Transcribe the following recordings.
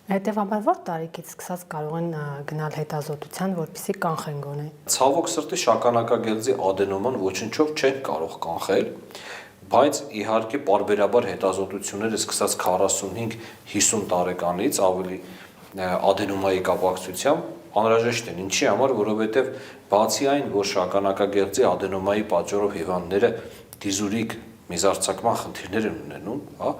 Հետևաբար որ տարիքից սկսած կարող են գնալ հետազոտության, որպեսզի կանխեն գոնե։ Ցավոք սրտի շագանակագեղձի ադենոման ոչնչով չեն կարող կանխել, բայց իհարկե պարբերաբար հետազոտությունները սկսած 45-50 տարեկանից ավելի ադենոմայի կապակցությամբ անհրաժեշտ են։ Ինչի համար, որովհետև բացի այն, որ շագանակագեղձի ադենոմայի պատճառով հիվանդները դիզուրիկ միզարձակման խնդիրներ են ունենում, հա,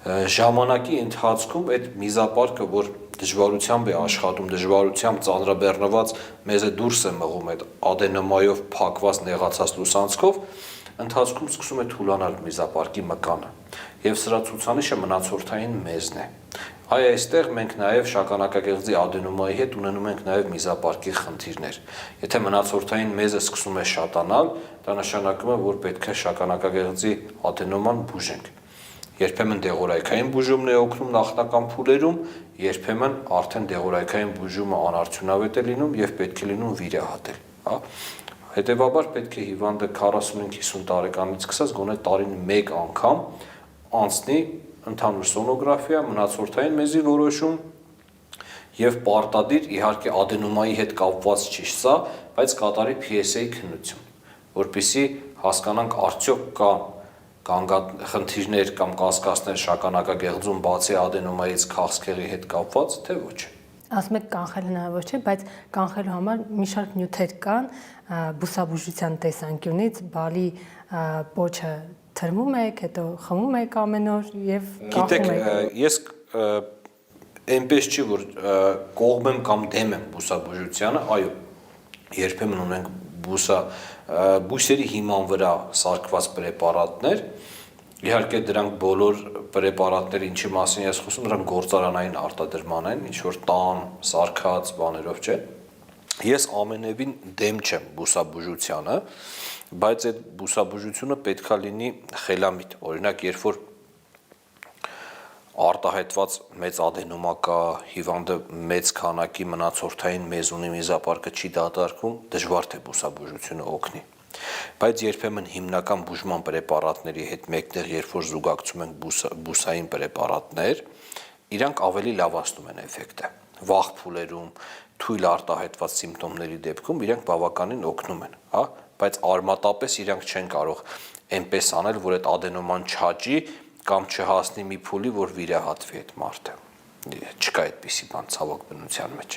ժամանակի ընթացքում այդ միզապարկը, որ դժվարությամբ է աշխատում, դժվարությամբ ծանրաբեռնված մեզ է դուրս է մղում այդ ադենոմայով փակված նեղացած լուսանցքով, ընթացքում սկսում է թուլանալ միզապարկի մկանը, եւ սրա ցուցանիշը մնացորդային մեզն է։ Այստեղ մենք նաև շագանակագեղձի ադենոմայի հետ ունենում ենք նաև միզապարկի խնդիրներ։ Եթե մնացորդային մեզը սկսում է շատանալ, դա նշանակում է, որ պետք է շագանակագեղձի ադենոման բուժենք։ Երբեմն դեղորայքային բուժումն է օգնում նախնական փուլերում, երբեմն արդեն դեղորայքային բուժումը անարդյունավետ է լինում եւ պետք է լինում վիրահատել, հա։ Հետևաբար պետք է հիվանդը 45-50 տարեկանից սկսած գոնե տարին 1 անգամ անցնի ընդհանուր սոնոգրաֆիա, մնացորդային մեզի որոշում եւ պարտադիր իհարկե ադենոմայի հետ կապված չի սա, բայց կատարի PSA քննություն, որպեսզի հասկանանք արդյոք կան խնդիրներ կամ կասկածներ շագանակագեղձում բացի ադենոմայից քաղցկեղի հետ կապված, թե ոչ։ Ասում եք կանխելը հնարավոր չէ, բայց կանխելու համար մի շարք նյութեր կան բուսաբուժության տեսանկյունից, բալի պոչը թրմում եք, հետո խմում եք ամեն օր եւ կանխում եք։ Գիտեք, ես այնպես չի, որ կողմ եմ կամ դեմ եմ բուսաբուժությանը, այո, երբեմն ունենք բույսերի հիման վրա սարքված պրեպարատներ, իհարկե դրանք բոլոր պրեպարատները, ինչի մասին ես խոսում, դրանք գործարանային արտադրման են, ինչ որ տան, սարքած բաներով չէ։ Ես ամենևին դեմ չեմ բուսաբուժությանը, բայց այդ բուսաբուժությունը պետքա լինի խելամիտ։ Օրինակ, երբ որ արտահայտված մեծ ադենոմա կա, հիվանդը մեծ քանակի մնացորդային մեզ ունի, միզապարկը չի դատարկվում, դժվար թե բուսաբուժությունը օգնի։ Բայց երբեմն հիմնական բուժման պրեպարատների հետ մեկտեղ, երբ որ զուգակցում ենք բուսային պրեպարատներ, իրանք ավելի լավացնում են էֆեկտը։ Վաղ փուլերում, թույլ արտահայտված սիմպտոմների դեպքում իրանք բավականին օգնում են, հա, բայց արմատապես իրանք չեն կարող այնպես անել, որ այդ ադենոման չաճի կամ չհասնի մի փուլի, որ վիրահատվի այդ մարդը։ Չկա այդպիսի բան ցավոք բնության մեջ։